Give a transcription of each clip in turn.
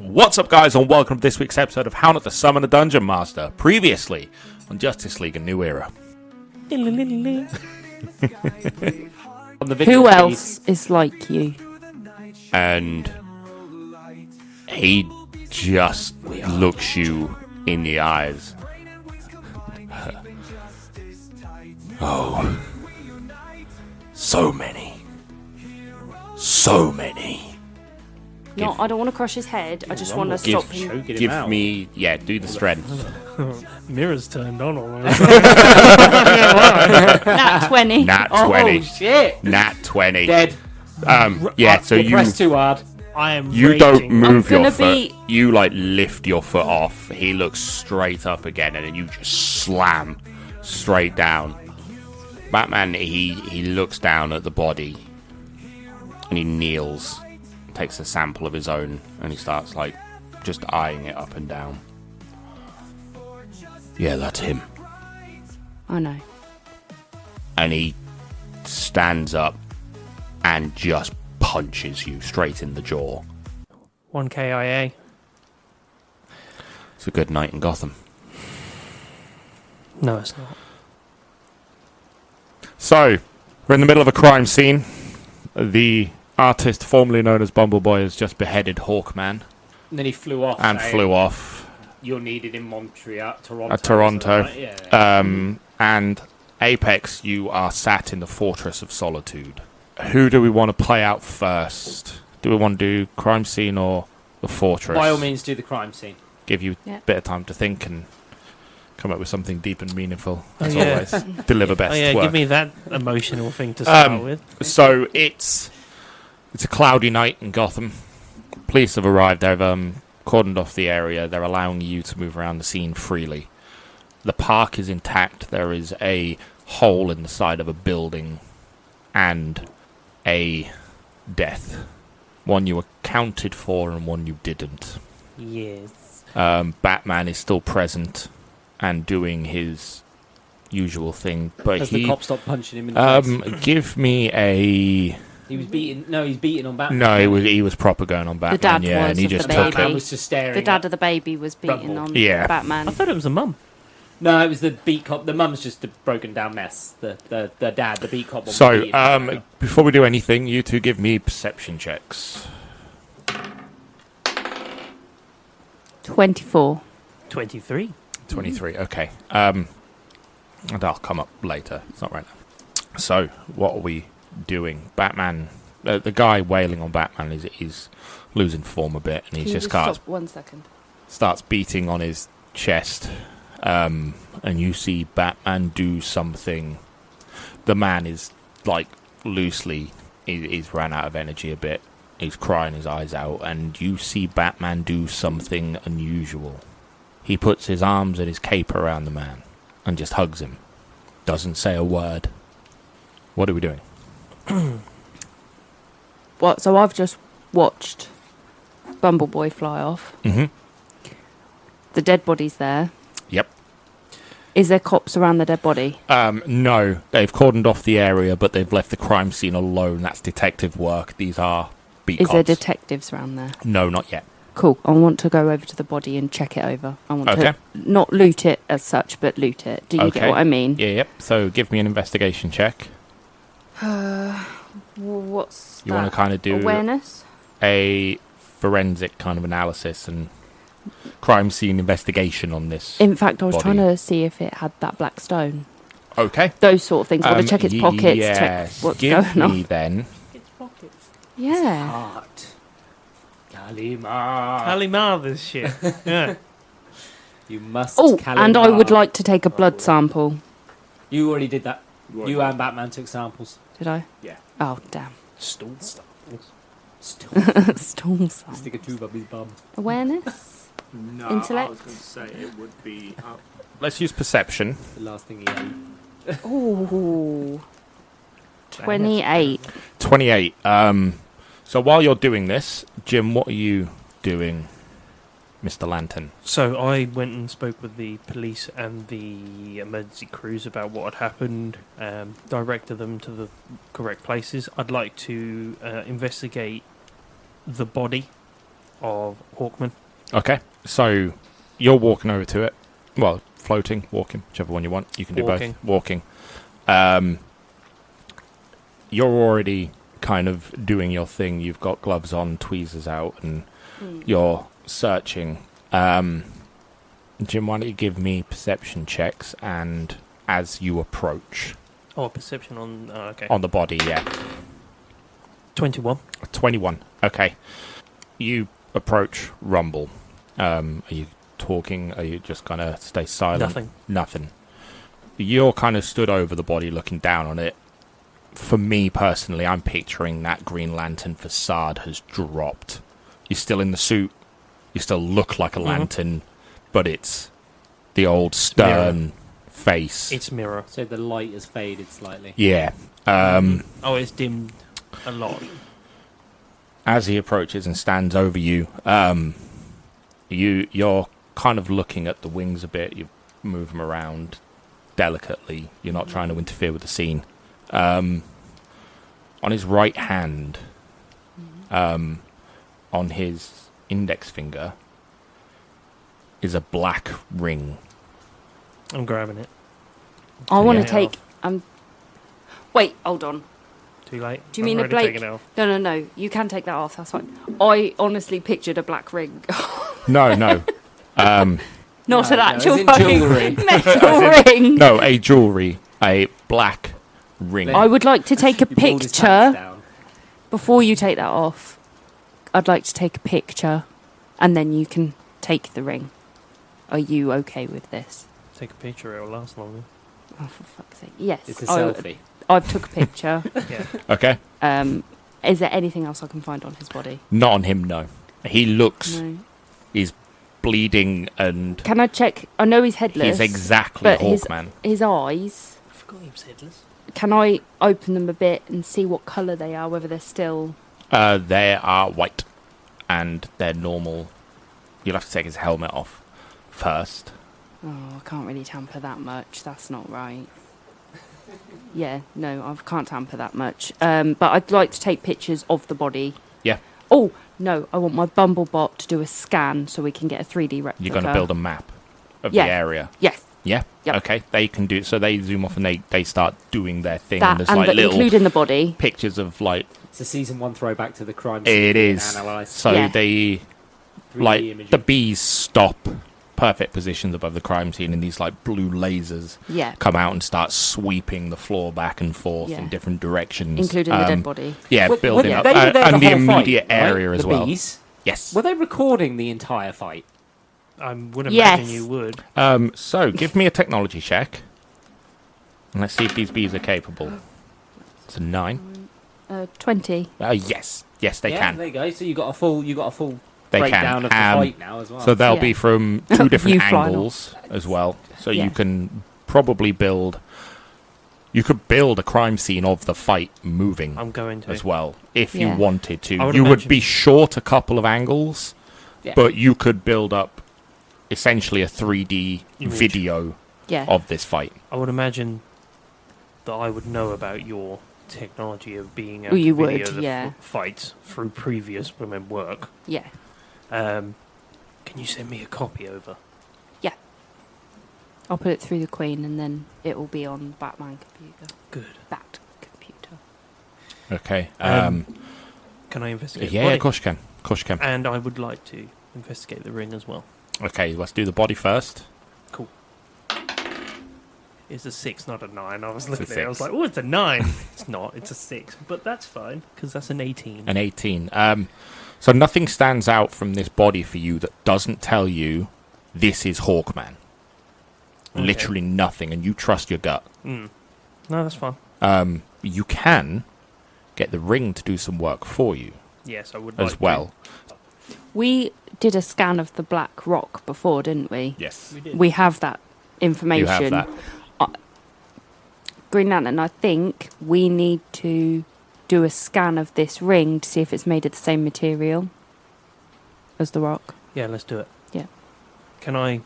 What's up, guys, and welcome to this week's episode of How Not to Summon a Dungeon Master. Previously on Justice League: A New Era. Who else is like you? And he just looks you in the eyes. Oh, so many. So many. No, I don't want to crush his head. I just want to stop him. Give me, do the strength. Mirror's turned on already. Nat 20. Nat 20. Oh, shit. Nat 20. Dead. So you press too hard. I am You raging. don't move I'm your gonna foot. be- You lift your foot off. He looks straight up again, and then you just slam straight down. Batman, he looks down at the body, and he kneels, takes a sample of his own, and he starts just eyeing it up and down. Yeah, that's him. I know. And he stands up and just punches you straight in the jaw. 1 KIA. It's a good night in Gotham. No, it's not. So, we're in the middle of a crime scene. The artist formerly known as Bumbleboy has just beheaded Hawkman And then he flew off. and flew off You're needed in Montreal, Toronto. at Toronto. Right? Yeah. And Apex, you are sat in the Fortress of Solitude. Who do we want to play out first? Do we want to do crime scene or the Fortress? By all means, do the crime scene. Give you Yeah. a bit of time to think and come up with something deep and meaningful. Oh, As yeah. always, deliver best Oh yeah, work. give me that emotional thing to start with. So it's a cloudy night in Gotham. Police have arrived. They've cordoned off the area. They're allowing you to move around the scene freely. The park is intact. There is a hole in the side of a building and a death. One you accounted for and one you didn't. Yes. Batman is still present and doing his usual thing, but As the cop stopped punching him in the face. give me a... He was beating. No, he's beating on Batman. No, he was proper going on Batman. dad yeah, was and he of the just baby. took Batman it. was just staring. The dad at- of the baby was beating Rumble. on Yeah. Batman. I thought it was a mum. No, it was the beat cop. The mum's just a broken down mess. The dad, the beat cop. was So, beating him. before we do anything, you two give me perception checks. 24. 23. 23. Okay. And I'll come up later. It's not right now. So, what are we doing? Batman. The guy wailing on Batman is losing form a bit, and Can he you just stop 1 second? starts beating on his chest, and you see Batman do something. The man is loosely, he's ran out of energy a bit. He's crying his eyes out, and you see Batman do something unusual. He puts his arms and his cape around the man and just hugs him. Doesn't say a word. What are we doing? What? So I've just watched Bumbleboy fly off. Mm-hmm. The dead body's there. Yep. Is there cops around the dead body? No, they've cordoned off the area, but they've left the crime scene alone. That's detective work. These are beat Is cops. there detectives around there? No, not yet. Cool. I want to go over to the body and check it over. I want Okay. to not loot it as such, but loot it. Do you get Okay. what I mean? Yeah, yep. So give me an investigation check. What's You want to that? kind of do Awareness? a forensic kind of analysis and crime scene investigation on this. In fact, I was body. trying to see if it had that black stone. Okay. Those sort of things. I want to check its pockets, check yes. what's Give going me on. then. Its pockets. Yeah. Heart. Kalima. Kalimar, this shit. Yeah. You must. Oh, Kalima. and I would like to take a blood sample. You already did that. You and Batman took samples. Did I? Yeah. Oh, damn. Stool stuff. Still Storm sample. stick a tube up his bum. Awareness? No, Intellect? I was going to say it would be up. Let's use perception. The last thing he ate. Ooh. 28. 28. So while you're doing this, Jim, what are you doing, Mr. Lantern? So I went and spoke with the police and the emergency crews about what had happened, directed them to the correct places. I'd like to investigate the body of Hawkman. Okay, so you're walking over to it. Well, floating, walking, whichever one you want. You can do Walking. both. Walking. You're already kind of doing your thing. You've got gloves on, tweezers out, and you're searching. Jim, why don't you give me perception checks, and as you approach Oh, perception on... Oh, okay. on the body, yeah. 21. 21. Okay. You approach Rumble. Are you talking? Are you just going to stay silent? Nothing. Nothing. You're kind of stood over the body looking down on it. For me personally, I'm picturing that Green Lantern facade has dropped. You're still in the suit. You still look like a lantern, but it's the old stern face. It's mirror. So the light has faded slightly. Yeah. Oh, it's dimmed a lot. As he approaches and stands over you, you're kind of looking at the wings a bit. You move them around delicately. You're not trying to interfere with the scene. On his right hand, on his index finger, is a black ring. I'm grabbing it. I want to Yeah. take. Wait, hold on. Too late. Do you I've mean a already Blake? taken it off. No. You can take that off. That's fine. I honestly pictured a black ring, No. not an No, actual as in fucking jewellery. metal ring. No, a jewelry, a black ring. I would like to take a You pulled his pants picture down. before you take that off. I'd like to take a picture, and then you can take the ring. Are you okay with this? Take a picture, it'll last longer. Oh, for fuck's sake! Yes, It's a selfie. I've took a picture. Yeah. Okay. Is there anything else I can find on his body? Not on him, no. He looks, No. he's bleeding and Can I check? I know he's headless. he's exactly but his- Hawkman. His eyes. I forgot he was headless. Can I open them a bit and see what colour they are? Whether they're still. They are white and they're normal. You'll have to take his helmet off first. Oh, I can't really tamper that much. That's not right. Yeah, no, I can't tamper that much. But I'd like to take pictures of the body. Yeah. Oh, no, I want my Bumblebot to do a scan so we can get a 3D replica. You're going to build a map of Yeah. the area. Yes. Yeah? Yep. Okay, they can do. So they zoom off and they start doing their thing. That, and there's and like little including the body. pictures of like. It's a season 1 throwback to the crime scene. It being is. analysed. So Yeah. they. 3D Like imaging. the bees stop perfect positions above the crime scene and these like blue lasers Yeah. come out and start sweeping the floor back and forth Yeah. in different directions. Including the dead body. Yeah, Well, building well, up. they were there And the whole fight, immediate right? area as The well. bees? Yes. Were they recording the entire fight? I would Yes. imagine you would. So give me a technology check. And let's see if these bees are capable. It's a 9. 20. Yes. Yes, they yeah, can. There you go. So you got a full They breakdown can. of the fight now as well. So they'll Yeah. be from 2 different You fly angles as well. So Yeah. you can probably build. You could build a crime scene of the fight moving I'm going to. as well if Yeah. you wanted to. I would You would imagine- be short a couple of angles, Yeah. but you could build up essentially a 3D Image. video Yeah. of this fight. I would imagine that I would know about your technology of being able Well, you to video would, the yeah. fights through previous women work. Yeah. Can you send me a copy over? I'll put it through the Queen and then it will be on Batman computer. Good. Bat computer. Okay. Can I investigate? Yeah, the body? of course you can. Of course you can. And I would like to investigate the ring as well. Okay, let's do the body first. It's a 6, not a 9. I was It's a looking at it. I was 6. like, oh, it's a 9. It's not. It's a 6. But that's fine because that's an 18. An 18. So nothing stands out from this body for you that doesn't tell you this is Hawkman. Okay. Literally nothing, and you trust your gut. No, that's fine. You can get the ring to do some work for you Yes, I would as like well. We did a scan of the black rock before, didn't we? Yes. To. We did. We have that information. You have that. Green Lantern, I think we need to do a scan of this ring to see if it's made of the same material as the rock. Yeah, let's do it. Yeah. Can I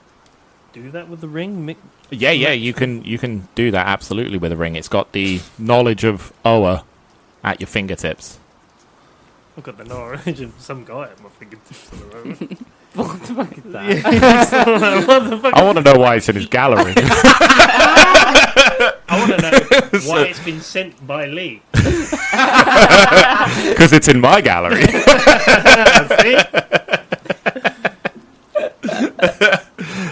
do that with the ring? Yeah, you can do that absolutely with a ring. It's got the knowledge of Oa at your fingertips. I've got the knowledge of some guy at my fingertips at the moment. What the fuck is that? What the fuck? I want to know why it's in his gallery. I want to know why it's been sent by Lee. Because it's in my gallery. See?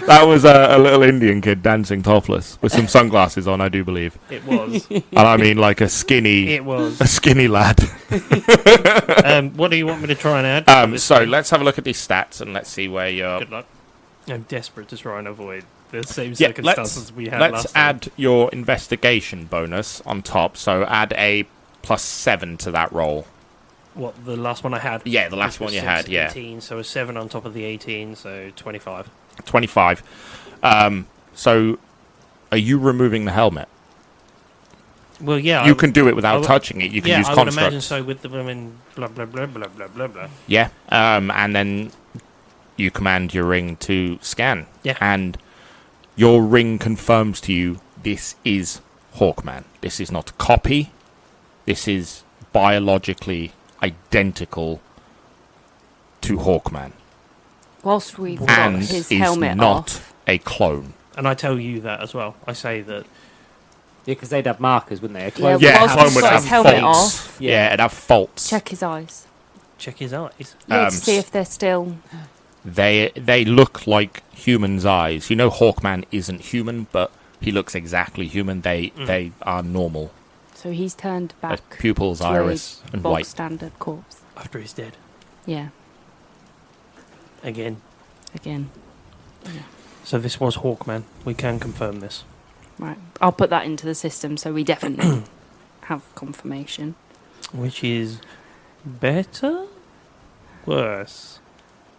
That was a little Indian kid dancing topless with some sunglasses on, I do believe. It was. And I mean like a skinny It was. lad. What do you want me to try and add? So let's have a look at these stats and let's see where you're... Good luck. I'm desperate to try and avoid the same Yeah, circumstances we had let's last time. add your investigation bonus on top. So add a +7 to that roll. What, the last one I had? Yeah, the last Which one was you had, yeah. 18, so a 7 on top of the 18, so 25. 25. So are you removing the helmet? Well, yeah. You can do it without I would- touching it. You can use I would imagine constructs. so with the women, blah, blah, blah, blah, blah, blah, blah. Yeah. And then you command your ring to scan. Yeah. And your ring confirms to you this is Hawkman. This is not a copy. This is biologically identical to Hawkman. Whilst we've got And his is helmet not off. a clone. And I tell you that as well. I say that. Yeah, because they'd have markers, wouldn't they? A Yeah, clone Yeah, whilst clone he's would got have his helmet faults. off, Yeah, it'd have faults. check his eyes. Check his eyes. Yeah, Um, to see if they're still... They look like humans' eyes. You know Hawkman isn't human, but he looks exactly human. They are normal. So he's turned Their back pupils, to iris, a and bog white. standard corpse. After he's dead. Yeah, Again. again. So this was Hawkman. We can confirm this. Right. I'll put that into the system so we definitely have confirmation. Which is better? Worse?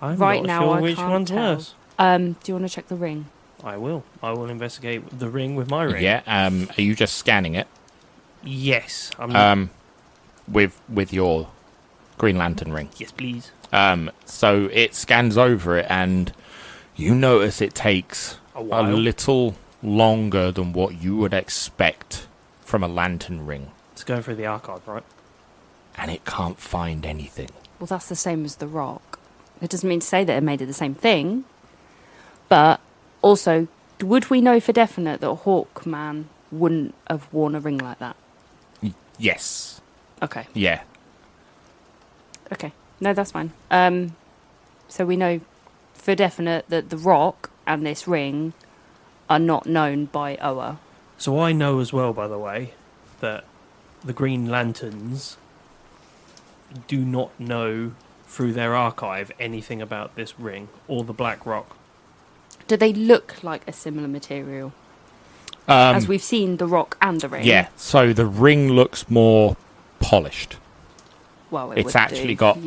I'm Right not now, sure I which can't one's tell. worse. Do you want to check the ring? I will. I will investigate the ring with my ring. Yeah. Are you just scanning it? Yes. I'm With your Green Lantern ring. yes, please. So it scans over it, and you notice it takes A a while. little longer than what you would expect from a lantern ring, It's going through the archive, right? and it can't find anything. Well, that's the same as the rock. It doesn't mean to say that it made it the same thing, but also, would we know for definite that Hawkman wouldn't have worn a ring like that? Yes. Okay. Yeah. Okay. No, that's fine. So we know for definite that the rock and this ring are not known by Oa. So I know as well, by the way, that the Green Lanterns do not know through their archive anything about this ring or the Black Rock. Do they look like a similar material? As we've seen the rock and the ring. Yeah. So the ring looks more polished. Well, It's actually got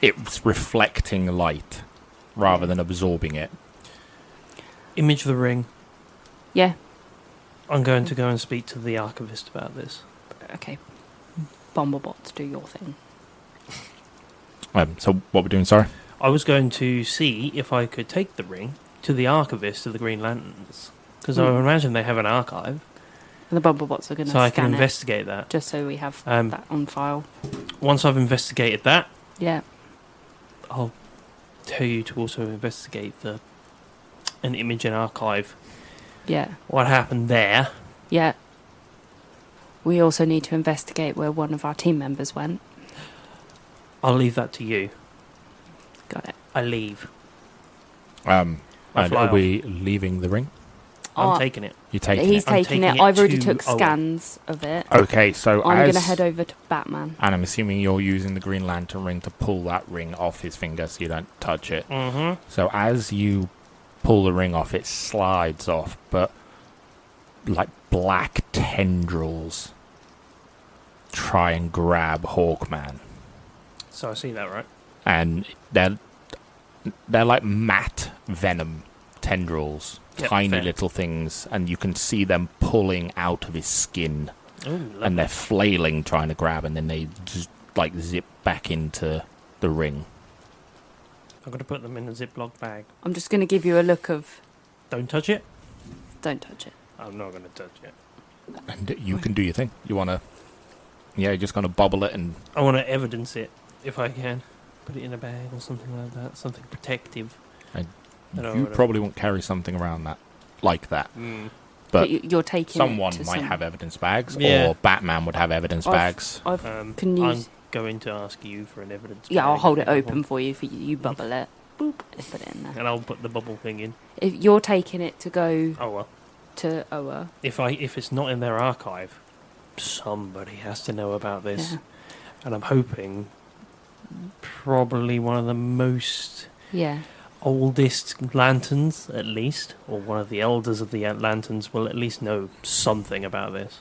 it's reflecting light rather than absorbing it. Image the ring. Yeah. I'm going to go and speak to the archivist about this. Okay. Bomberbots, do your thing. So what we're doing? Sorry. I was going to see if I could take the ring to the archivist of the Green Lanterns. Because I would imagine they have an archive. And the Bomberbots are going to So I scan can it, investigate that. just so we have Um, that on file. Once I've investigated that, Yeah. I'll tell you to also investigate an image and archive. Yeah. What happened there? Yeah. We also need to investigate where one of our team members went. I'll leave that to you. Got it. I leave. I I and fly are off. we leaving the ring? I'm taking it. You taking He's it? I'm taking taking it. it I've already to took Owen. scans of it. Okay, so I'm as going to head over to Batman. and I'm assuming you're using the Green Lantern ring to pull that ring off his finger so you don't touch it. Mm-hmm. So as you pull the ring off, it slides off, but like black tendrils try and grab Hawkman, So I see that, right? and they're like matte venom tendrils, Yep, tiny fair. little things, and you can see them pulling out of his skin, Ooh, and they're flailing trying to grab, and then they just like zip back into the ring. I'm going to put them in a Ziploc bag. I'm just going to give you a look of Don't touch it. don't touch it. I'm not going to touch it. And you can do your thing. You want to Yeah, you're just going to bubble it and... I want to evidence it if I can. Put it in a bag or something like that. Something protective. I don't You know. probably won't carry something around that like that. Mm. But you're taking someone it to might have evidence bags, Yeah. or Batman would have evidence bags. Can I'm use... going to ask you for an evidence. Yeah, I'll bag hold if it you open want. for you. You bubble it. Boop. And put it in there. And I'll put the bubble thing in. If you're taking it to go Oh well. to Oa, If it's not in their archive, somebody has to know about this. yeah. And I'm hoping probably one of the most Yeah. oldest lanterns, at least, or one of the elders of the lanterns will at least know something about this.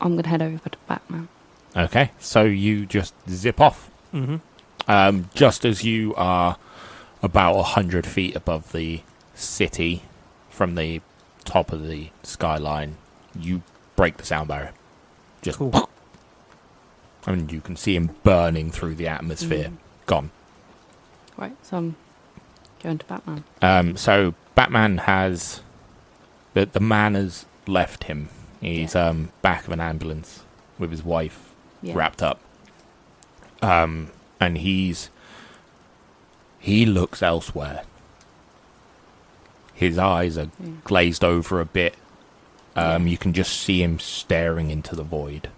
I'm going to head over to Batman. Okay, so you just zip off. Mm-hmm. Just as you are about 100 feet above the city from the top of the skyline, you break the sound barrier. Just Cool. and you can see him burning through the atmosphere. Gone. Right, so I'm going to Batman. So Batman has... The man has left him. He's back of an ambulance with his wife Yeah. wrapped up. And he looks elsewhere. His eyes are glazed over a bit. You can just see him staring into the void.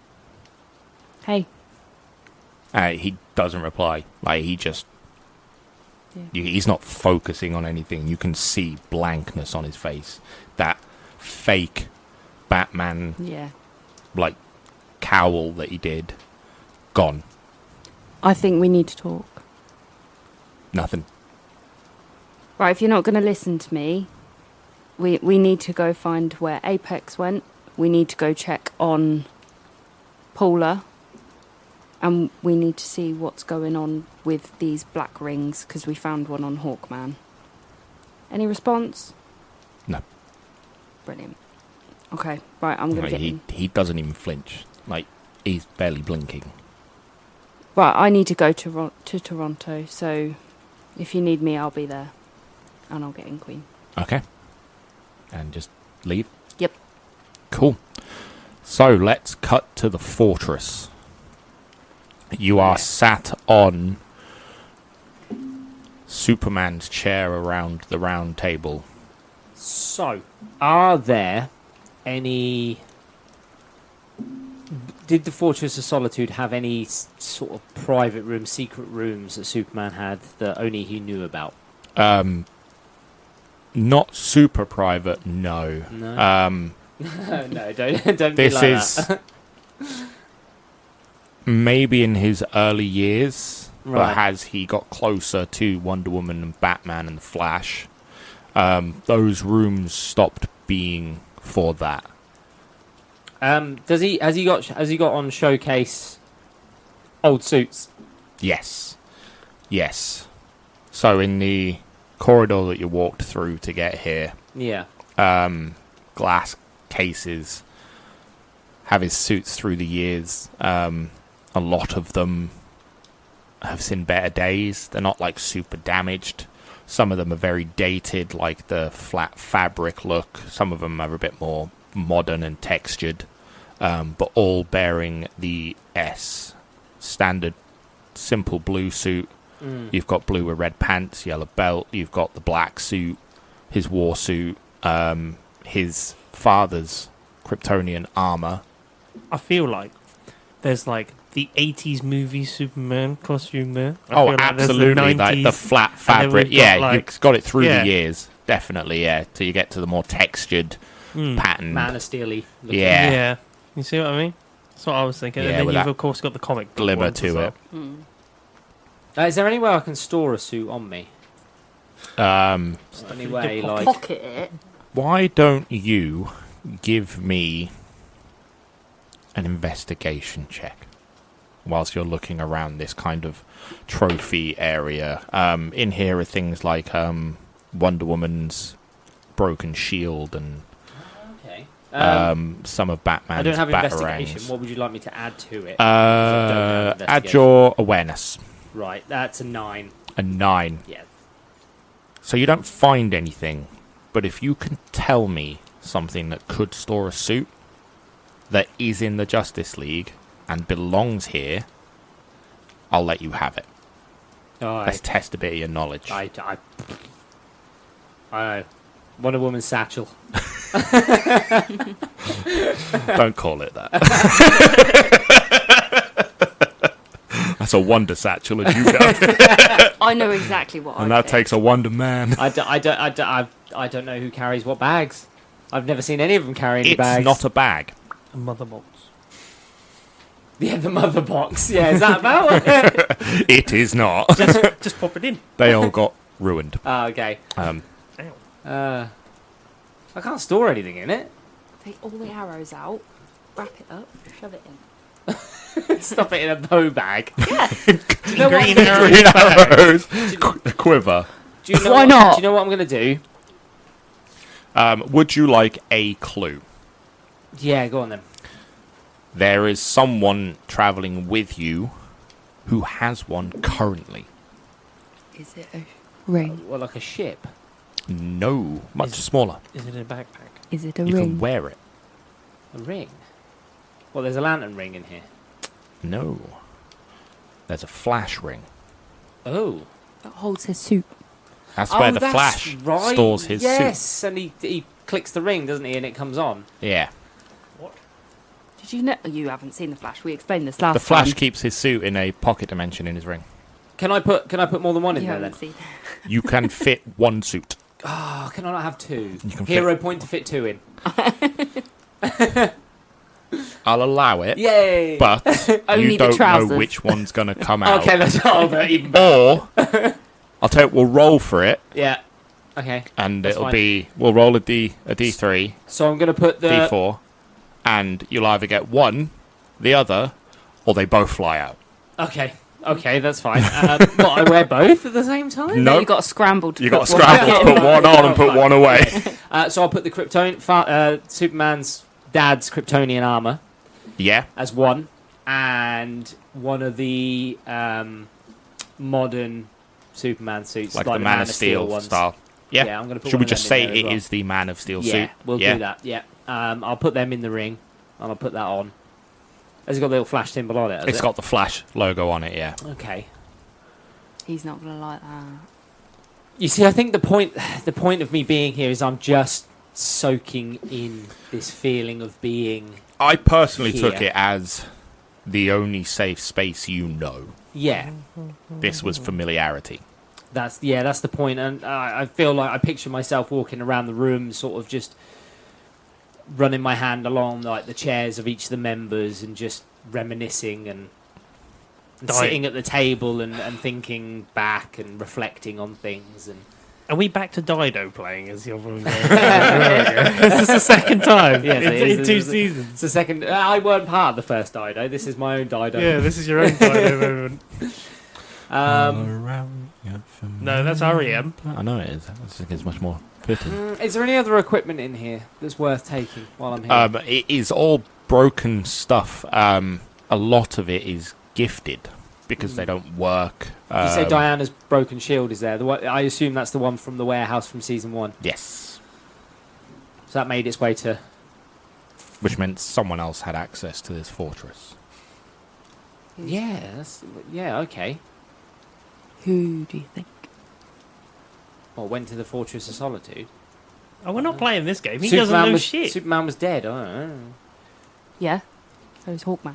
Hey. He doesn't reply. Like, he just... Yeah. He's not focusing on anything. You can see blankness on his face. That fake Batman, Yeah. like, cowl that he did. Gone. I think we need to talk. Nothing. Right, if you're not going to listen to me, we need to go find where Apex went. We need to go check on Paula. And we need to see what's going on with these black rings, because we found one on Hawkman. Any response? No. Brilliant. Okay, right, I'm going to Like, get in. he doesn't even flinch. Like, he's barely blinking. Right, I need to go to Toronto, so if you need me, I'll be there. And I'll get in, Queen. Okay. And just leave? Yep. Cool. So, let's cut to the fortress. You are sat on Superman's chair around the round table. So, are there any... Did the Fortress of Solitude have any sort of private rooms, secret rooms that Superman had that only he knew about? Not super private, no. No? No, don't be This like is that. maybe in his early years, Right. but as he got closer to Wonder Woman and Batman and the Flash, those rooms stopped being for that. Has he got on showcase old suits? Yes. So in the corridor that you walked through to get here, Yeah. glass cases have his suits through the years. A lot of them have seen better days. They're not like super damaged. Some of them are very dated, like the flat fabric look. Some of them are a bit more modern and textured, but all bearing the S. Standard, simple blue suit. You've got blue with red pants, yellow belt. You've got the black suit, his war suit, his father's Kryptonian armor. I feel like there's like the 80s movie Superman costume there. I Oh, feel like there's the absolutely. Like the 90s, flat and then fabric. we've got, Yeah, like- you've got it through Yeah. the years. Definitely, yeah. Till you get to the more textured, patterned. Man of Steely. looking. Yeah. Yeah. You see what I mean? That's what I was thinking. Yeah, And then with you've that of course got the comic book glimmer ones as to well. it. Is there any way I can store a suit on me? Any way, your like... Pocket it. Why don't you give me an investigation check whilst you're looking around this kind of trophy area? In here are things like Wonder Woman's broken shield and Okay. some of Batman's I don't have batarangs. investigation. What would you like me to add to it? Because I don't have Add investigation. your awareness. Right, that's a 9. A 9. Yeah. So you don't find anything, but if you can tell me something that could store a suit that is in the Justice League, and belongs here, I'll let you have it. Let's test a bit of your knowledge. I know. Wonder Woman's satchel. Don't call it that. That's a wonder satchel, as you go. I know exactly what And that takes a wonder man. I don't know who carries what bags. I've never seen any of them carry any It's bags. not a bag. A mother box. Yeah, the mother box. Yeah, is that about it? It is not. Just pop it in. They all got ruined. Oh, okay. Ow. I can't store anything in it. Take all the arrows out, wrap it up, shove it in. Stuff it in a bow bag. Yeah. Do you know what? Green arrow. Green arrows. Quiver. Do you know Why what, not? Do you know what I'm going to do? Would you like a clue? Yeah, go on then. There is someone travelling with you who has one currently. Is it a ring? Well, like a ship. No, much smaller. Is it in a backpack? Is it a You ring? can wear it. A ring. Well, there's a lantern ring in here. No. There's a flash ring. Oh. That holds his suit. That's where the that's Flash right. stores his suit. Yes, and he clicks the ring, doesn't he? And it comes on. Yeah. Did you know? You haven't seen the Flash. We explained this last The Flash time. keeps his suit in a pocket dimension in his ring. Can I put more than one in You there haven't then? seen. You can fit one suit. Oh, can I not have two? You can Hero point to fit two in. I'll allow it, Yay! but Only you the don't know trousers. which one's going to come out. Okay, that's all. But even better. Or, I'll tell you, we'll roll for it, Yeah. Okay. and That's it'll fine. be, we'll roll a D3, So I'm gonna put the. D4, and you'll either get one, the other, or they both fly out. Okay. Okay, that's fine. What, I wear both at the same time? No. You got to scramble to. You got to put one scramble back to in. put one on and put one away. So I'll put the Superman's dad's Kryptonian armor Yeah, as one, and one of the modern Superman suits, like the Man of Steel ones. style. Yeah. Yeah, I'm gonna put Should one we of just them say in there as it well. is the Man of Steel Yeah, suit? we'll do that. Yeah. I'll put them in the ring, and I'll put that on. Has it got the little flash symbol on it? has It's it? got the Flash logo on it, yeah. Okay. He's not gonna like that. You see, I think the point of me being here is I'm just soaking in this feeling of being. I personally took Here. it as the only safe space you know. Yeah, This was familiarity. that's the point, and I feel like I picture myself walking around the room, sort of just running my hand along like the chairs of each of the members and just reminiscing and sitting at the table and thinking back and reflecting on things and. Are we back to Dido playing as your room? This is the second time Yes, it is. in 2 seasons. It's the second. I weren't part of the first Dido. This is my own Dido. Yeah, this is your own Dido moment. No, that's REM. I know it is. I just think it's much more fitting. Is there any other equipment in here that's worth taking while I'm here? It is all broken stuff. A lot of it is gifted because they don't work. Did you say Diana's broken shield is there? The one, I assume that's the one from the warehouse from season 1. Yes. So that made its way to. Which meant someone else had access to this fortress. Yeah, okay. Who do you think? Well, went to the Fortress of Solitude. Oh, we're not playing this game. He doesn't know shit. Superman was dead. I don't know. Yeah. So is Hawkman.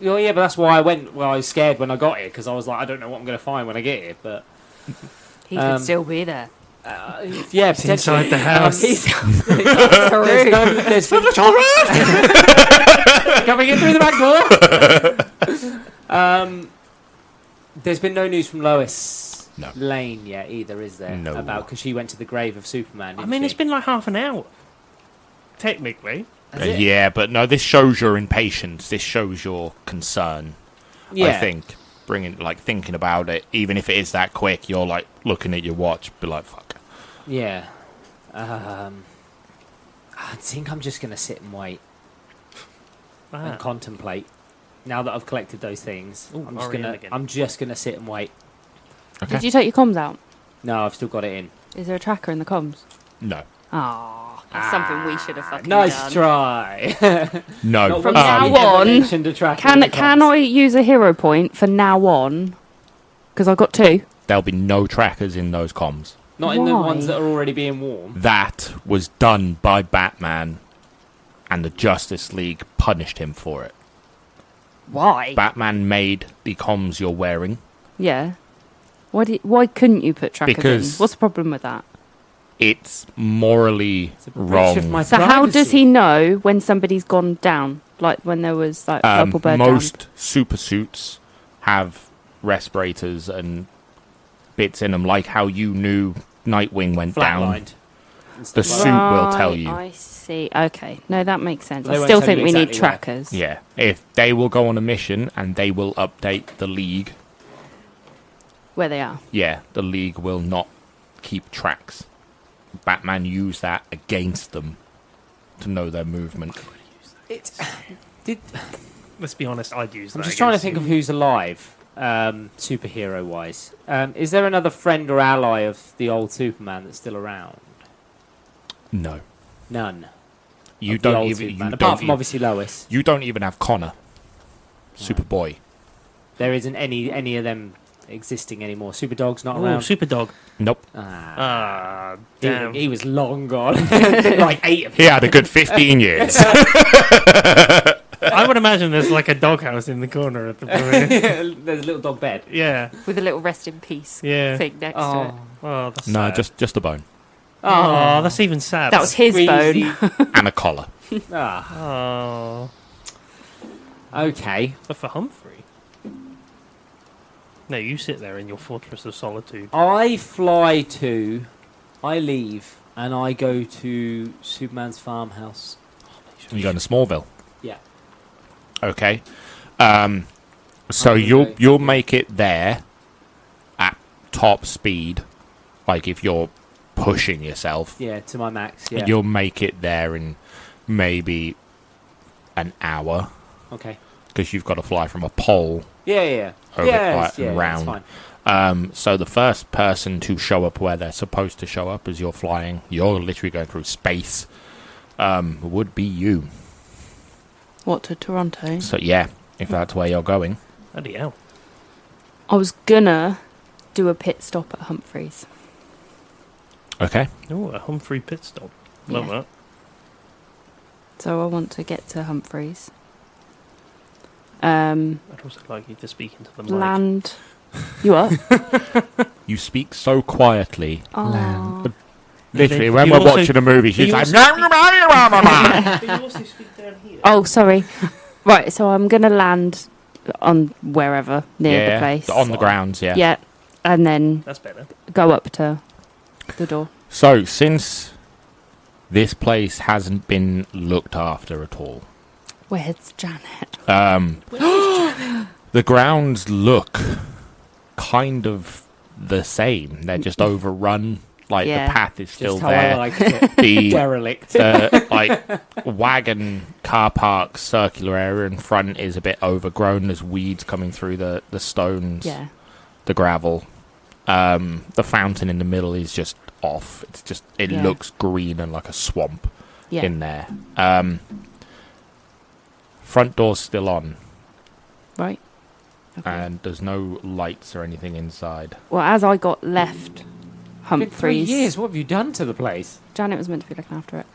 Oh, yeah, but that's why I went. Well, I was scared when I got here because I was like, I don't know what I'm going to find when I get here. But He could still be there. yeah, It's inside the house. there's The children! coming in through the back door. There's been no news from Lois No. Lane yet either, is there? No. About because she went to the grave of Superman. I didn't mean, she? it's been like half an hour. Technically. Has it? Yeah, but no, this shows your impatience. This shows your concern. Yeah. I think thinking about it, even if it is that quick, you're like looking at your watch, be like, "Fuck." Yeah. I think I'm just gonna sit and wait and contemplate. Now that I've collected those things, Ooh, I'm REM again. just gonna sit and wait. Okay. Did you take your comms out? No, I've still got it in. Is there a tracker in the comms? No. Ah, that's something we should have fucking Nice done. try. No. Not From once now have you ever on, mentioned a tracker Can in the can comms. I use a hero point for now on? Because I've got 2. There'll be no trackers in those comms. Not in the Why? ones that are already being worn. That was done by Batman, and the Justice League punished him for it. Why? Batman made the comms you're wearing. Yeah. Why couldn't you put trackers Because- in? What's the problem with that? It's morally It's a breach wrong. of my So how does privacy. he know when somebody's gone down? Like when there was like purple bird Most super suits have respirators and bits in them, like how you knew Nightwing went down. Flatlined. and The stuff like suit that. will tell Right, you. I see. Okay. No, that makes sense. They I won't still tell think you we need exactly where. trackers. Yeah, if they will go on a mission and they will update the League, Where they are. yeah, the League will not keep tracks. Batman used that against them to know their movement. Let's be honest, I'd use that. I'm just trying to against think you. of who's alive, superhero wise. Is there another friend or ally of the old Superman that's still around? No, None. you of the don't old even. Superman, You apart don't. from Even, obviously Lois. you don't even have Connor, Superboy. There isn't any of them existing anymore. Superdog's not Oh, around. Superdog. Nope. Ah, He, damn. he was long gone. Like 8 of He had a good 15 years. I would imagine there's like a doghouse in the corner at the moment. There's a little dog bed. Yeah, With a little rest in peace yeah. thing next to it. Oh, that's No, sad. just a bone Oh, that's even sad. That was his Squeezy. bone. and a collar. Ah, Oh, okay. but for Humphrey. No, you sit there in your fortress of solitude. I leave, and I go to Superman's farmhouse. You going to Smallville? Yeah. Okay. So I'm gonna go- you'll make it there at top speed. Like if you're pushing yourself, Yeah, to my max. Yeah. you'll make it there in maybe an hour Okay. because you've got to fly from a pole. Yeah. Over Yeah, quite yeah, round. that's fine. So the first person to show up where they're supposed to show up as you're flying, you're literally going through space, would be you. What, to Toronto? So yeah, if that's where you're going. Bloody hell. I was gonna do a pit stop at Humphreys. Okay. Oh, a Humphrey pit stop. Love Yeah. that. So I want to get to Humphreys. I'd also like you to speak into the mic. Land. You what? You speak so quietly. Oh. Literally, You when we're also- watching a movie, she's you like, also But you also speak down here. Oh, sorry. Right, so I'm gonna land on wherever near the place. on the grounds, yeah. Yeah, and then That's better. go up to the door. So, since this place hasn't been looked after at all, Where's Janet? the grounds look kind of the same. They're just overrun. Like, Yeah. the path is still Just how I there. liked it. The Derelict. like wagon car park circular area in front is a bit overgrown. There's weeds coming through the stones, Yeah. the gravel. The fountain in the middle is just off. It's just it Yeah. looks green and like a swamp Yeah. in there. Front door's still on, Right. Okay. and there's no lights or anything inside. Well, as I got left Been 3 Humphreys, years. What have you done to the place? Janet was meant to be looking after it.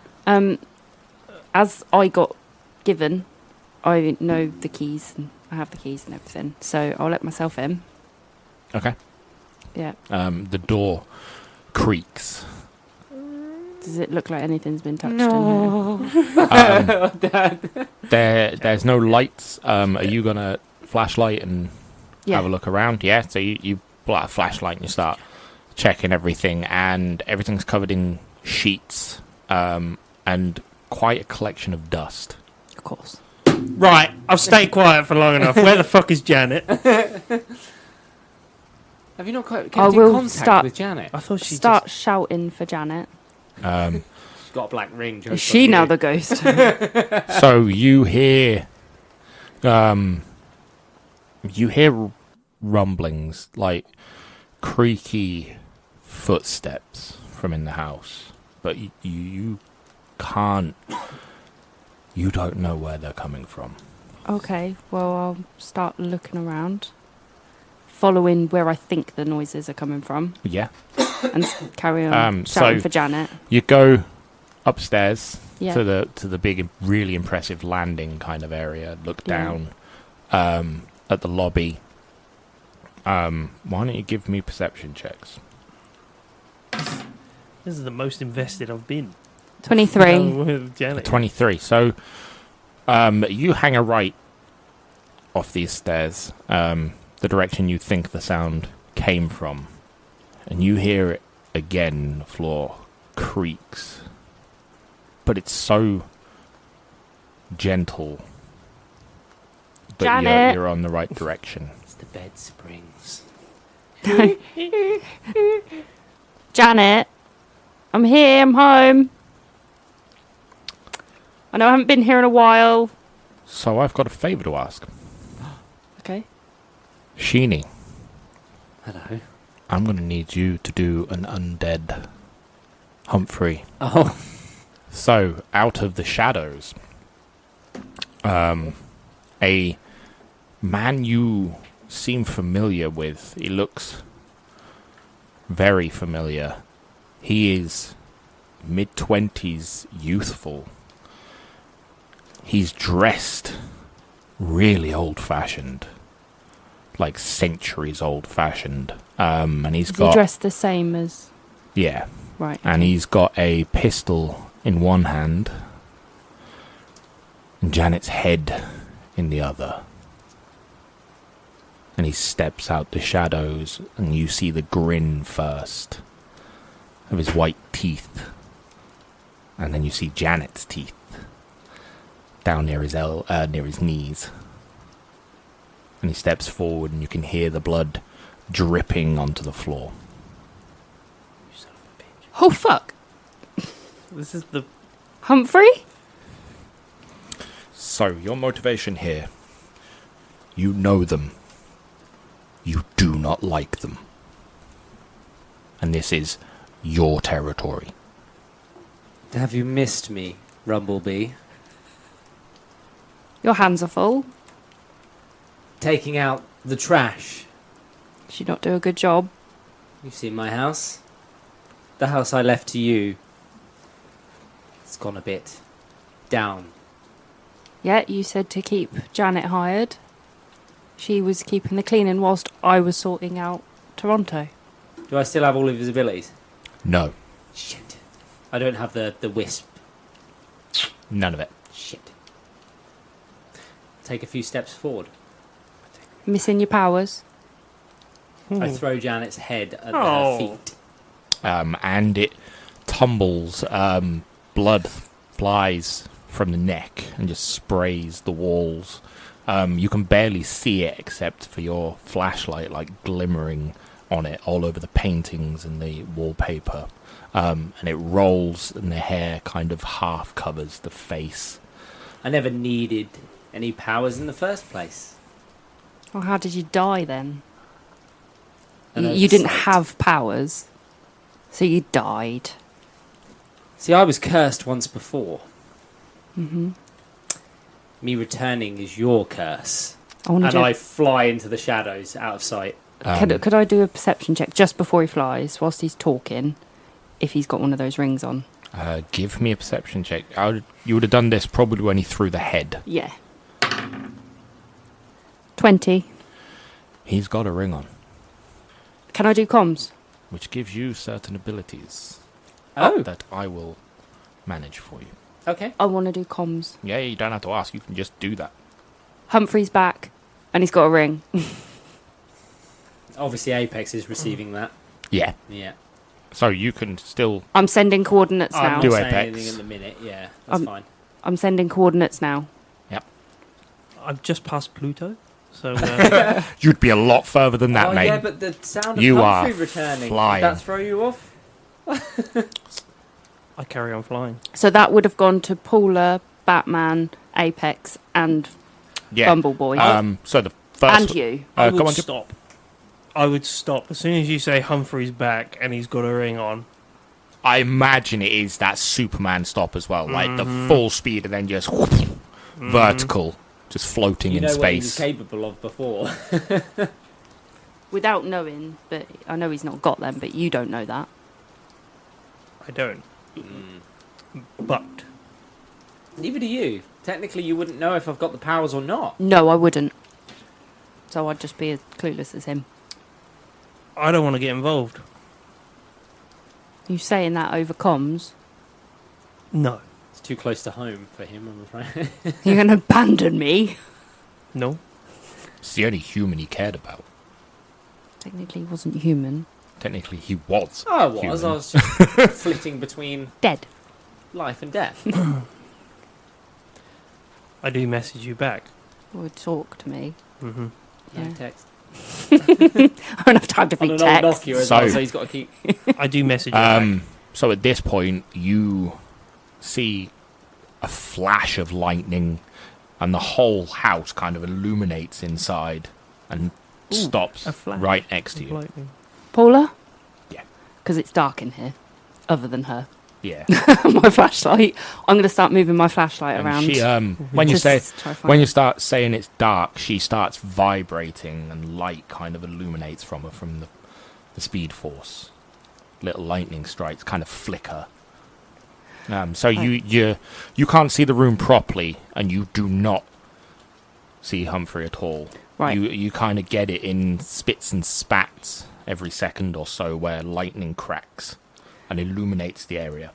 As I got given, I know the keys and I have the keys and everything, so I'll let myself in. Okay. Yeah. The door creaks. Does it look like anything's been touched in There's no lights. Are you gonna flashlight and here? have a look around? Yeah. So you pull out a flashlight and you start checking everything, and everything's covered in sheets and quite a collection of dust. Of course. Right, I've stayed quiet for long enough. Where the fuck is Janet? Have you not kept I in will contact start- with Janet? I thought she Start shouting for Janet. Um, She's got a black ring. Is she now the ghost? so you hear rumblings, like creaky footsteps from in the house. but you can't. You don't know where they're coming from. Okay, well, I'll start looking around, following where I think the noises are coming from, Yeah. and carry on So- shouting for Janet. You go upstairs Yeah. to the big, really impressive landing kind of area. Look Yeah. down at the lobby. Why don't you give me perception checks? This is the most invested I've been. 23. With Janet. 23. So you hang a right off these stairs, the direction you think the sound came from, and you hear it again. The floor creaks, but it's so gentle. But Janet! you're on the right direction. It's the bed springs. Janet, I'm here, I'm home. I know I haven't been here in a while. So I've got a favour to ask. Okay. Sheeny, Hello. I'm going to need you to do an undead Humphrey. Oh, So, out of the shadows, a man you seem familiar with. He looks very familiar. He is mid-20s, youthful. He's dressed really old-fashioned, like centuries old-fashioned. And he's Is he got dressed the same as... yeah, Right. and he's got a pistol in one hand and Janet's head in the other. And he steps out the shadows and you see the grin first of his white teeth. And then you see Janet's teeth down near his knees. And he steps forward and you can hear the blood dripping onto the floor. You son of a bitch. Oh, fuck. This is the... Humphrey? So, your motivation here. You know them. You do not like them. And this is your territory. have you missed me, RumbleBee? Your hands are full. Taking out the trash. Did you not do a good job? You've seen my house. The house I left to you. It's gone a bit down. Yeah, you said to keep Janet hired. She was keeping the cleaning whilst I was sorting out Toronto. Do I still have all of his abilities? No, Shit. I don't have the wisp. none of it. Shit. Take a few steps forward. Missing your powers. I throw Janet's head at Oh. her feet. And it tumbles. Blood flies from the neck and just sprays the walls. You can barely see it except for your flashlight, like glimmering on it all over the paintings and the wallpaper. And it rolls, and the hair kind of half covers the face. I never needed any powers in the first place. Well, how did you die then? An You didn't oversight. have powers, so you died. See, I was cursed once before. Mm-hmm. Me returning is your curse. I want to And do. I fly into the shadows, out of sight. Could I do a perception check just before he flies, whilst he's talking, if he's got one of those rings on? Give me a perception check. You would have done this probably when he threw the head. Yeah. 20. He's got a ring on, Can I do comms? which gives you certain abilities Oh, that I will manage for you. okay. I want to do comms. Yeah, you don't have to ask. You can just do that. Humphrey's back, and he's got a ring. Obviously, Apex is receiving that. Yeah. Yeah. So you can still... I'm sending coordinates I'm now. not Do saying Apex. anything in the minute. Yeah, that's fine. I'm sending coordinates now. I've just passed Pluto, so You'd be a lot further than that, oh, mate. yeah, but the sound of You Humphrey are returning, flying. did that throw you off? I carry on flying. So that would have gone to Paula, Batman, Apex, and Yeah. Bumbleboy. So the first... and you. I come would on, Jim. stop. I would stop as soon as you say Humphrey's back and he's got a ring on. I imagine it is that Superman stop as well, like the full speed and then just vertical, just floating You in know what he was space. capable of before. Without knowing, but I know he's not got them, but you don't know that. I don't. But Neither do you. Technically, you wouldn't know if I've got the powers or not. No, I wouldn't. So I'd just be as clueless as him. I don't want to get involved. You saying that over comms? No. It's too close to home for him, I'm afraid. You're going to abandon me? No. It's the only human he cared about. Technically, he wasn't human. Technically, he was. I was. human. I was just flitting between Dead. life and death. I do message you back. Or talk to me. Mm-hmm. Yeah. No text. I don't have time to On be an old text. Nokia as So- well, so he's got to keep... I do message you back. So at this point, you see a flash of lightning, and the whole house kind of illuminates inside and stops a flash right next to you. Lightning. Paula? Yeah. Because it's dark in here, other than her. Yeah. My flashlight. I'm going to start moving my flashlight And around. she, when you Just say try to find when you it. start saying it's dark, she starts vibrating, and light kind of illuminates from her from the speed force. Little lightning strikes kind of flicker. So you can't see the room properly, and you do not see Humphrey at all. Right. You kind of get it in spits and spats every second or so, where lightning cracks and illuminates the area.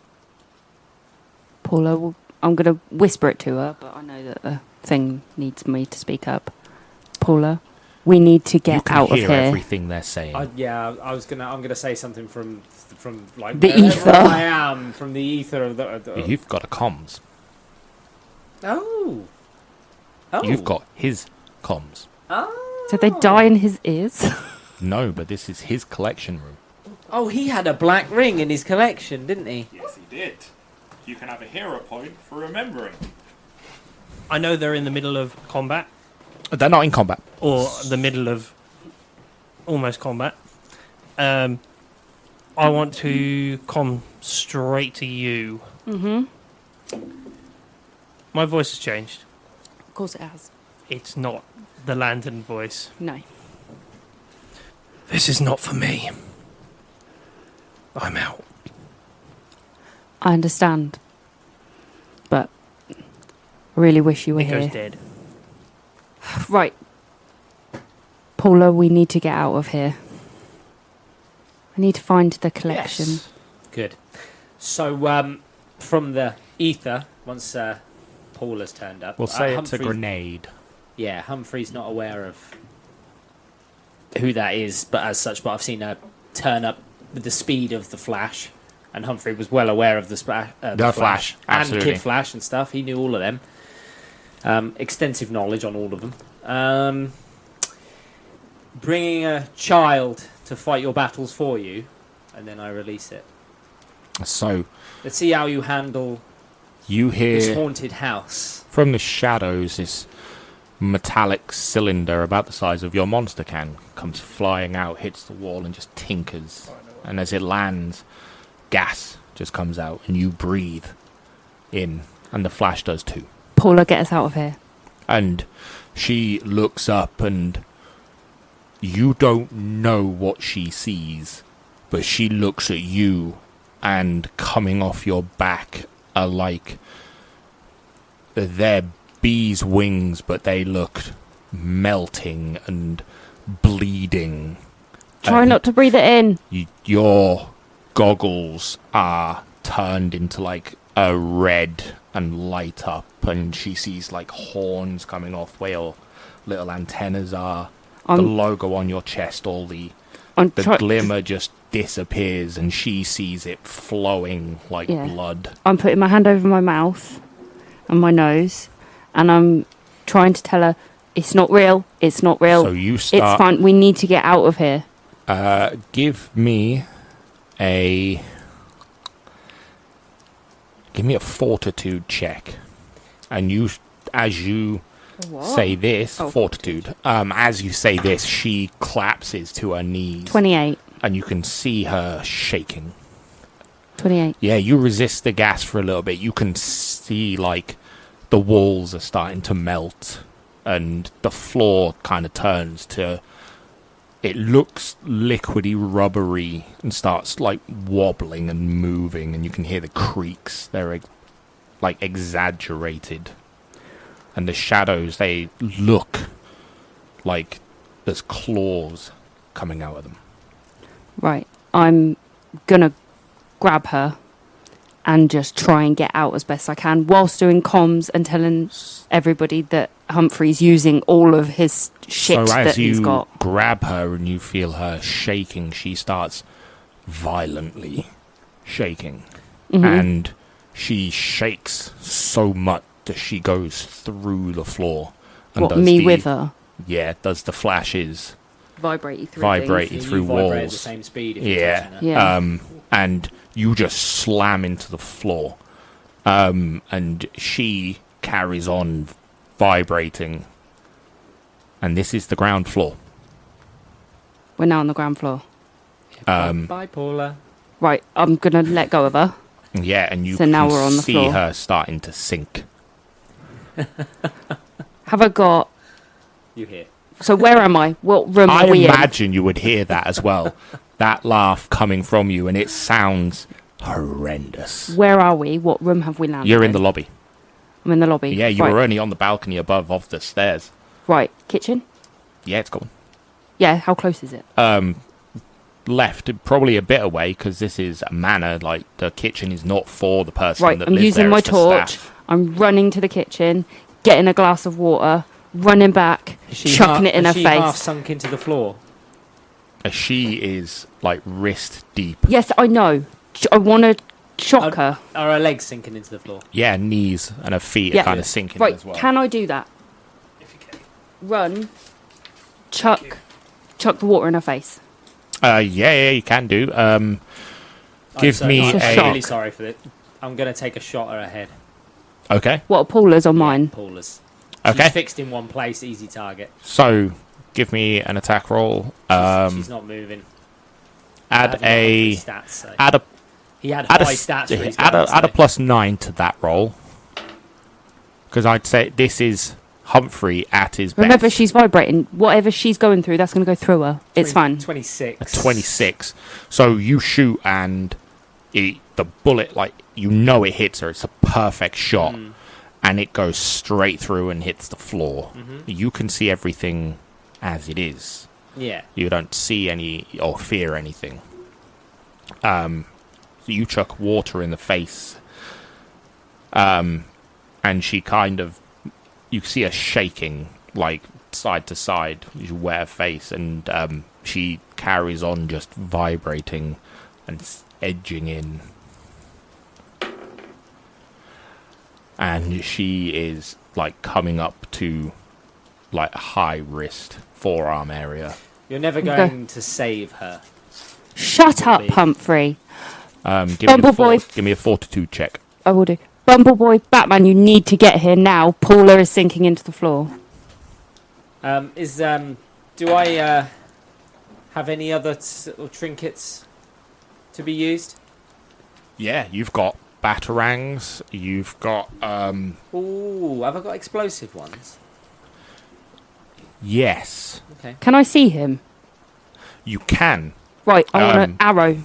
Paula, I'm going to whisper it to her, but I know that the thing needs me to speak up. Paula, we need to You get can out of hear here. everything they're saying. I'm gonna say something from like The wherever ether. I am from the ether of the. You've got a comms. Oh. You've got his comms. Oh. So they die in his ears? No, but this is his collection room. Oh, he had a black ring in his collection, didn't he? Yes, he did. You can have a hero point for remembering. I know they're in the middle of combat, They're not in combat. or the middle of almost combat. I want to come straight to you. Mm-hmm. My voice has changed. Of course it has. It's not the lantern voice. No. This is not for me. I'm out. I understand. But I really wish you were Nico's here. dead. Right. Paula, we need to get out of here. I need to find the collection. Yes. Good. So, from the ether, once Paula's turned up, We'll say it's a Humphrey's- grenade. Yeah, Humphrey's not aware of who that is, but I've seen her turn up with the speed of the Flash, and Humphrey was well aware of the Flash, Flash, and absolutely. Kid Flash and stuff. He knew all of them. Extensive knowledge on all of them. Bringing a child to fight your battles for you, and then I release it. So Let's see how you handle you this hear haunted house. from the shadows this metallic cylinder about the size of your monster can comes flying out, hits the wall, and just tinkers. And as it lands, gas just comes out, and you breathe in, and the Flash does too. Paula, get us out of here. And she looks up, and you don't know what she sees, but she looks at you, and coming off your back are like they're bees' wings, but they look melting and bleeding. Try And not to breathe it in. your goggles are turned into like a red and light up, and she sees like horns coming off where your little antennas are. The I'm, logo on your chest, all the glimmer just disappears, and she sees it flowing like Yeah. blood. I'm putting my hand over my mouth and my nose, and I'm trying to tell her it's not real. It's not real. So you It's start. fine. We need to get out of here. Give me a fortitude check, and as you say this, Oh. fortitude. As you say this, she collapses to her knees, 28. and you can see her shaking. 28. Yeah, you resist the gas for a little bit. You can see, like, the walls are starting to melt, and the floor kind of turns to... It looks liquidy, rubbery, and starts, like, wobbling and moving, and you can hear the creaks. They're, like, exaggerated. And the shadows, they look like there's claws coming out of them. Right. I'm going to grab her and just try and get out as best I can whilst doing comms and telling everybody that Humphrey's using all of his shit so that as he's you got. grab her and you feel her shaking, she starts violently shaking. Mhm. And she shakes so much that she goes through the floor. And What, does me the- with her? Yeah, does the flashes Vibrate through vibrate things. through you vibrate at the walls. same speed if you're Yeah. touching her. Yeah. And you just slam into the floor. And she carries on vibrating. And this is the ground floor. We're now on the ground floor. Bye, Paula. Right, I'm going to let go of her. Yeah, and you So can now we're on the see floor. her starting to sink. Have I got... You hear. So where am I? What room I are we in? imagine you would hear that as well. That laugh coming from you, and it sounds horrendous. Where are we? What room have we landed You're in the lobby. I'm in the lobby. Yeah, you right. were only on the balcony above of the stairs. Right, kitchen? Yeah, it's gone. Yeah, how close is it? Left, probably a bit away, because this is a manor. Like, the kitchen is not for the person Right, that I'm lives using there, my it's for torch. staff. I'm running to the kitchen, getting a glass of water, running back, chucking it in her Is she half face. sunk into the floor? She is, like, wrist deep. Yes, I know. I want to shock her. Are her legs sinking into the floor? Yeah, knees and her feet Yeah. are kind of sinking Right, as well. can I do that? If you can. Run, chuck the water in her face. Yeah, you can do. Give I'm me It's a a... shock. really sorry for it. I'm going to take a shot at her head. Okay, What, Paula's or mine? Paula's. okay. She's fixed in one place, easy target. So, give me an attack roll. She's not moving. Add a... Stats, so. Add a He had add a, high stats for his add guns, a so. +9 to that roll. Because I'd say this is Humphrey at his Remember, best. she's vibrating. Whatever she's going through, that's going to go through her. It's fine. 26. A 26. So you shoot and the bullet, like, you know it hits her. It's a perfect shot. And it goes straight through and hits the floor. You can see everything as it is. Yeah. You don't see any or fear anything. So you chuck water in the face. And she kind of... You see her shaking, like, side to side. You wear her face, and she carries on just vibrating and edging in. And she is, like, coming up to, like, high wrist, forearm area. You're never Okay. going to save her. Shut up, Be- Humphrey. Give me a fortitude check. I will do. Bumbleboy, Batman, you need to get here now. Paula is sinking into the floor. Do I have any other sort of trinkets to be used? Yeah, you've got batarangs. You've got Ooh, have I got explosive ones? yes, Okay. Can I see him? you can. Right, I want Um, an arrow.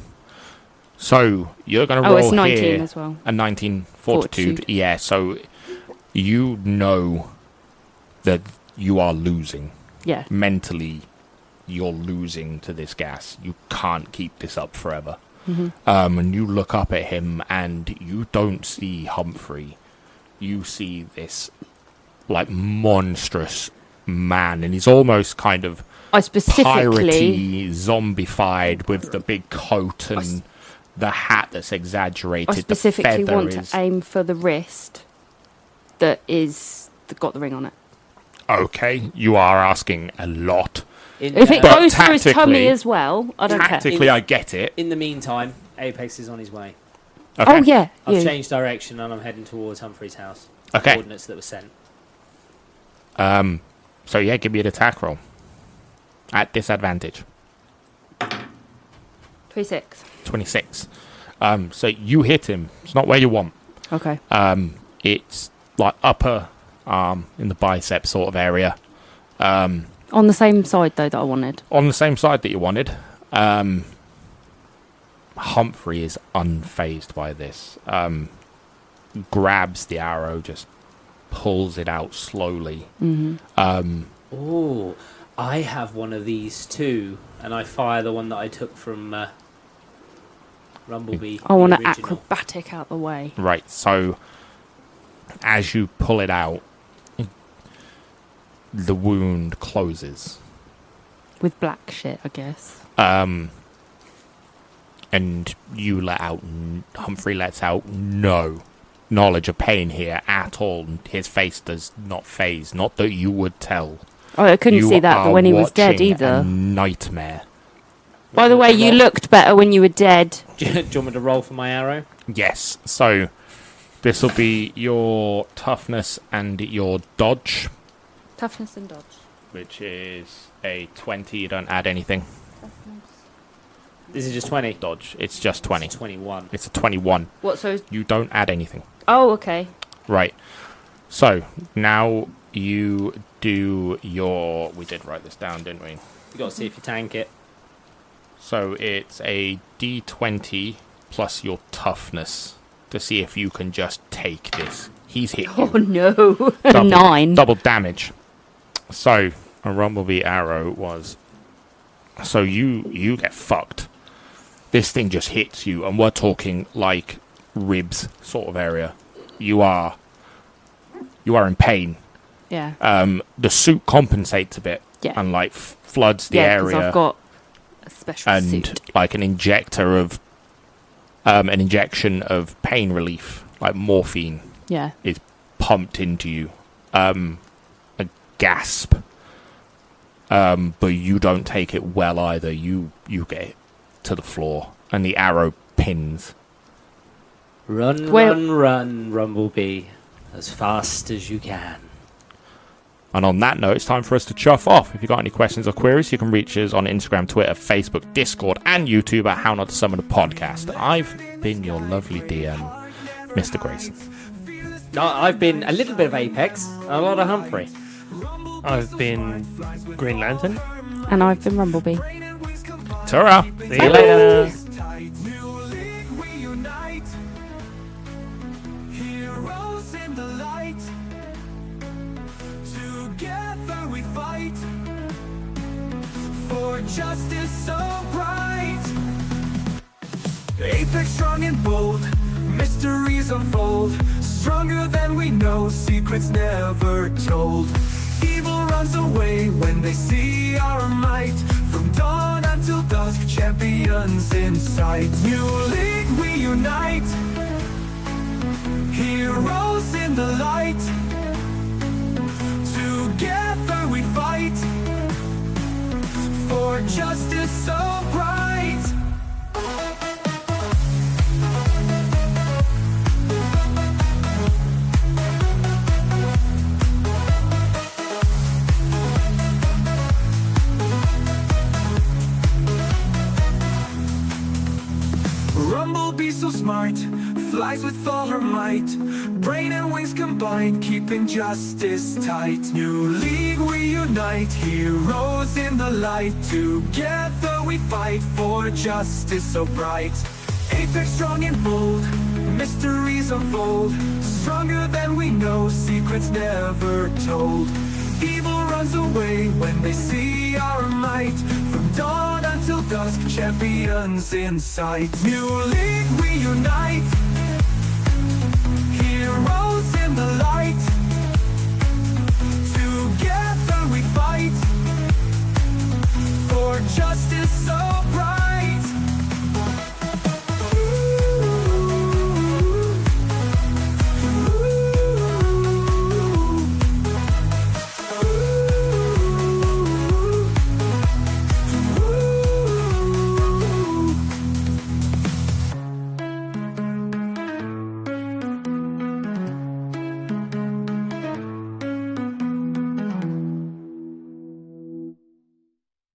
So you're going to Oh, roll it's 19 here as well. a 19 fortitude. Fortitude. Yeah, so you know that you are losing. Yeah. Mentally, you're losing to this gas. You can't keep this up forever. Mm-hmm. And you look up at him and you don't see Humphrey. You see this, like, monstrous man, and he's almost kind of I specifically... piratey, zombified with the big coat and the hat that's exaggerated. I specifically the feather want is... to aim for the wrist that got the ring on it. Okay, you are asking a lot. If it But goes through his tummy tactically- as well, I don't care. Tactically, I get it. In the meantime, Apex is on his way. Okay. Oh, yeah. I've you. changed direction and I'm heading towards Humphrey's house. Okay. Coordinates that were sent. So yeah, give me an attack roll. At disadvantage. 26. 26. So you hit him. It's not where you want. Okay. It's like upper arm in the bicep sort of area. On the same side, though, that I wanted. On the same side that you wanted. Humphrey is unfazed by this. Grabs the arrow, just pulls it out slowly. Oh, I have one of these too, and I fire the one that I took from RumbleBee. I want the to original. acrobatic out the way. Right, so as you pull it out, the wound closes. With black shit, I guess. And you let out, Humphrey lets out no knowledge of pain here at all. His face does not faze, not that you would tell. Oh, I couldn't You see that are when he was dead watching either. a nightmare. By the way, you looked better when you were dead. Do you want me to roll for my arrow? Yes, so this will be your toughness and your dodge, Toughness and dodge. which is a 20. You don't add anything. This is just 20. Dodge, it's just 20. It's 21. It's a 21. What, so... You don't add anything. Oh, okay. Right. So now you do your... We did write this down, didn't we? You got to see if you tank it. So it's a D20 plus your toughness to see if you can just take this. He's hit Oh, you. no. Double, 9. Double damage. So a RumbleBee arrow was... So you get fucked. This thing just hits you, and we're talking like ribs sort of area. You are in pain. Yeah. The suit compensates a bit, Yeah. and like floods the Yeah, because area, I've got a special and suit. like an injection of pain relief, like morphine, Yeah. is pumped into you. A gasp. But you don't take it well either. You get it to the floor, and the arrow pins. Run, Well- run, RumbleBee. As fast as you can. And on that note, it's time for us to chuff off. If you've got any questions or queries, you can reach us on Instagram, Twitter, Facebook, Discord, and YouTube at How Not to Summon a Podcast. I've been your lovely DM, Mr. Grayson. I've been a little bit of Apex, a lot of Humphrey. I've been Green Lantern. And I've been RumbleBee. Ta-ra! See you later. Heroes in the light. Together we fight for justice so bright. Apex strong and bold, mysteries unfold. Stronger than we know, secrets never told. Evil runs away when they see our might. From dawn until dusk, champions in sight. New league, we unite. Heroes in the light. Together we fight for justice so bright. RumbleBee so smart, flies with all her might. Brain and wings combined, keeping justice tight. New league, we unite. Heroes in the light. Together we fight for justice so bright. Apex strong and bold, mysteries unfold. Stronger than we know, secrets never told. Evil runs away when they see our might. From dawn until dusk, champions in sight. New league, we unite.